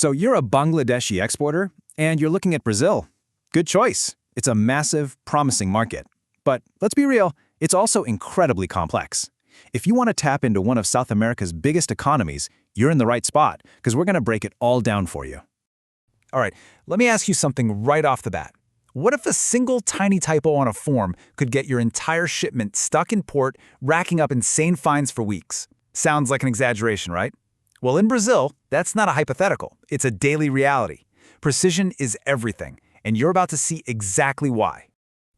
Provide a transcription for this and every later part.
So you're a Bangladeshi exporter, and you're looking at Brazil. Good choice. It's a massive, promising market. But let's be real, it's also incredibly complex. If you want to tap into one of South America's biggest economies, you're in the right spot, because we're going to break it all down for you. All right, let me ask you something right off the bat. What if a single tiny typo on a form could get your entire shipment stuck in port, racking up insane fines for weeks? Sounds like an exaggeration, right? Well, in Brazil, that's not a hypothetical. It's a daily reality. Precision is everything, and you're about to see exactly why.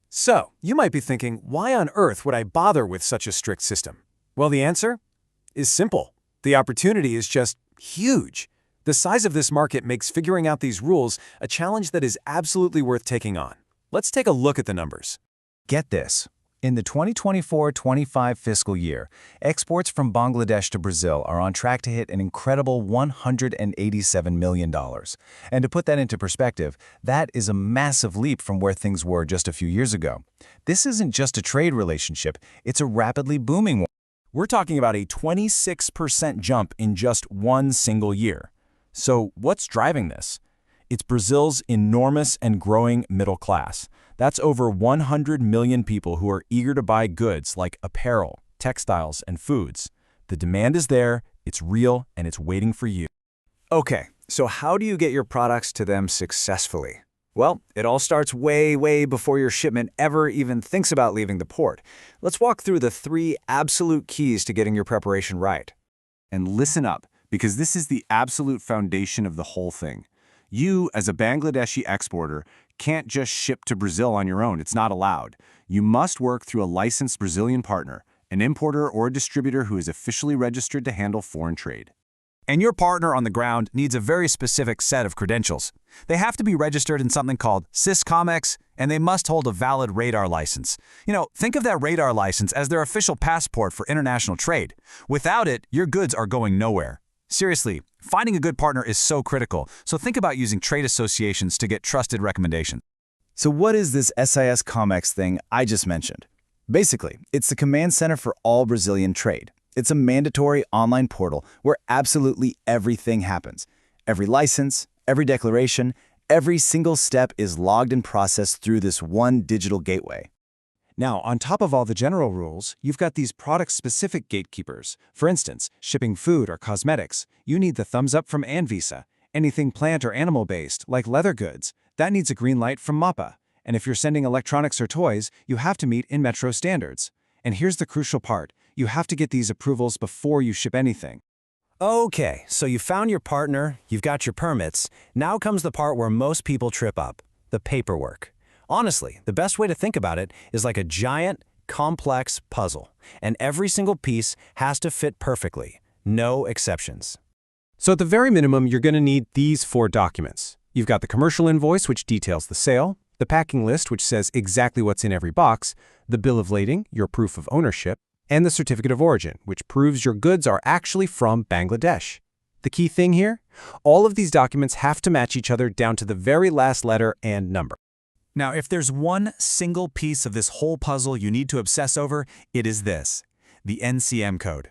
So, you might be thinking, why on earth would I bother with such a strict system? Well, the answer is simple. The opportunity is just huge. The size of this market makes figuring out these rules a challenge that is absolutely worth taking on. Let's take a look at the numbers. Get this. In the 2024-25 fiscal year, exports from Bangladesh to Brazil are on track to hit an incredible $187 million. And to put that into perspective, that is a massive leap from where things were just a few years ago. This isn't just a trade relationship, it's a rapidly booming one. We're talking about a 26% jump in just one single year. So what's driving this? It's Brazil's enormous and growing middle class. That's over 100 million people who are eager to buy goods like apparel, textiles, and foods. The demand is there, it's real, and it's waiting for you. Okay, so how do you get your products to them successfully? Well, it all starts way before your shipment ever even thinks about leaving the port. Let's walk through the 3 absolute keys to getting your preparation right. And listen up, because this is the absolute foundation of the whole thing. You, as a Bangladeshi exporter, can't just ship to Brazil on your own. It's not allowed. You must work through a licensed Brazilian partner, an importer or a distributor who is officially registered to handle foreign trade. And your partner on the ground needs a very specific set of credentials. They have to be registered in something called Syscomex, and they must hold a valid radar license. Think of that radar license as their official passport for international trade. Without it, your goods are going nowhere. Seriously, finding a good partner is so critical, so think about using trade associations to get trusted recommendations. So what is this Syscomex thing I just mentioned? Basically, it's the command center for all Brazilian trade. It's a mandatory online portal where absolutely everything happens. Every license, every declaration, every single step is logged and processed through this one digital gateway. Now, on top of all the general rules, you've got these product-specific gatekeepers. For instance, shipping food or cosmetics, you need the thumbs up from Anvisa. Anything plant or animal-based, like leather goods, that needs a green light from MAPA. And if you're sending electronics or toys, you have to meet INMETRO standards. And here's the crucial part. You have to get these approvals before you ship anything. Okay, so you found your partner, you've got your permits. Now comes the part where most people trip up, the paperwork. Honestly, the best way to think about it is like a giant, complex puzzle, and every single piece has to fit perfectly, no exceptions. So at the very minimum, you're going to need these 4 documents. You've got the commercial invoice, which details the sale, the packing list, which says exactly what's in every box, the bill of lading, your proof of ownership, and the certificate of origin, which proves your goods are actually from Bangladesh. The key thing here? All of these documents have to match each other down to the very last letter and number. Now, if there's one single piece of this whole puzzle you need to obsess over, it is this, the NCM code.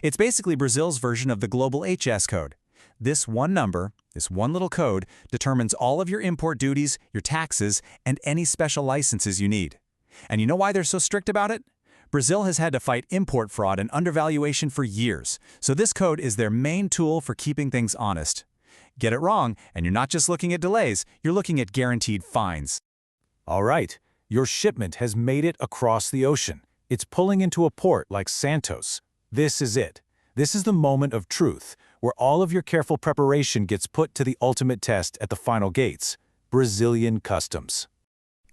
It's basically Brazil's version of the global HS code. This one number, this one little code, determines all of your import duties, your taxes, and any special licenses you need. And you know why they're so strict about it? Brazil has had to fight import fraud and undervaluation for years, so this code is their main tool for keeping things honest. Get it wrong, and you're not just looking at delays, you're looking at guaranteed fines. All right, your shipment has made it across the ocean. It's pulling into a port like Santos. This is it. This is the moment of truth, where all of your careful preparation gets put to the ultimate test at the final gates, Brazilian customs.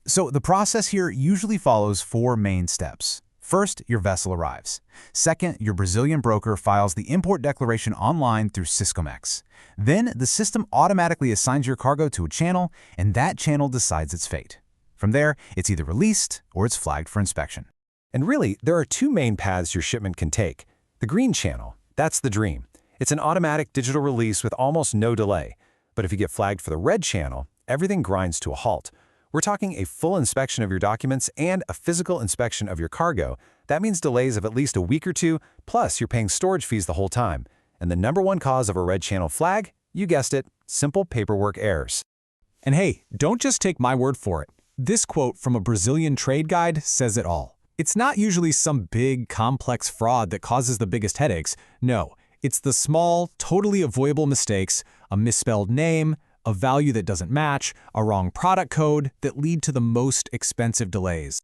So the process here usually follows 4 main steps. First, your vessel arrives. Second, your Brazilian broker files the import declaration online through Syscomex. Then, the system automatically assigns your cargo to a channel, and that channel decides its fate. From there, it's either released or it's flagged for inspection. And really, there are 2 main paths your shipment can take. The green channel, that's the dream. It's an automatic digital release with almost no delay. But if you get flagged for the red channel, everything grinds to a halt. We're talking a full inspection of your documents and a physical inspection of your cargo. That means delays of at least a week or 2, plus you're paying storage fees the whole time. And the #1 cause of a red channel flag? You guessed it, Simple paperwork errors. And hey, don't just take my word for it. This quote from a Brazilian trade guide says it all. It's not usually some big, complex fraud that causes the biggest headaches. No, it's the small, totally avoidable mistakes, a misspelled name, a value that doesn't match, a wrong product code that lead to the most expensive delays.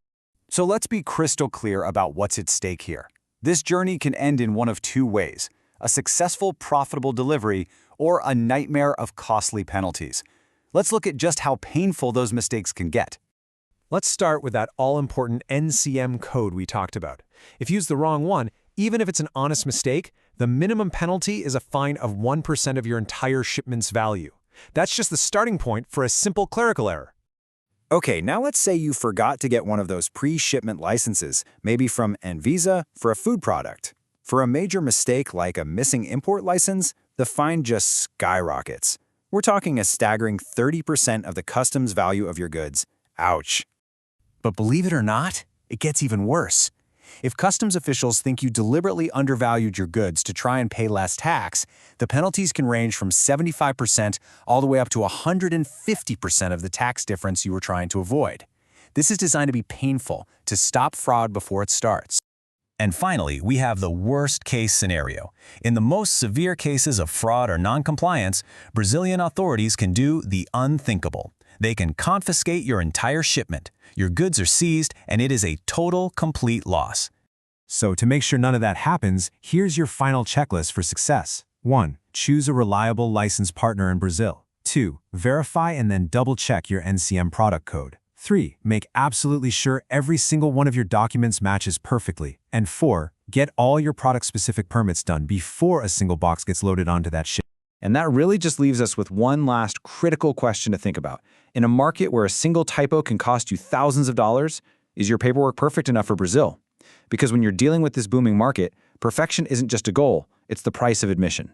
So let's be crystal clear about what's at stake here. This journey can end in one of two ways: a successful, profitable delivery or a nightmare of costly penalties. Let's look at just how painful those mistakes can get. Let's start with that all-important NCM code we talked about. If you use the wrong one, even if it's an honest mistake, the minimum penalty is a fine of 1% of your entire shipment's value. That's just the starting point for a simple clerical error. Okay, now let's say you forgot to get one of those pre-shipment licenses, maybe from Anvisa, for a food product. For a major mistake like a missing import license, the fine just skyrockets. We're talking a staggering 30% of the customs value of your goods. Ouch. But believe it or not, it gets even worse. If customs officials think you deliberately undervalued your goods to try and pay less tax, the penalties can range from 75% all the way up to 150% of the tax difference you were trying to avoid. This is designed to be painful, to stop fraud before it starts. And finally, we have the worst-case scenario. In the most severe cases of fraud or non-compliance, Brazilian authorities can do the unthinkable. They can confiscate your entire shipment. Your goods are seized, and it is a total, complete loss. So to make sure none of that happens, here's your final checklist for success. 1. Choose a reliable licensed partner in Brazil. 2. Verify and then double-check your NCM product code. 3. Make absolutely sure every single one of your documents matches perfectly. And 4. Get all your product-specific permits done before a single box gets loaded onto that ship. And that really just leaves us with one last critical question to think about. In a market where a single typo can cost you thousands of dollars, is your paperwork perfect enough for Brazil? Because when you're dealing with this booming market, perfection isn't just a goal, it's the price of admission.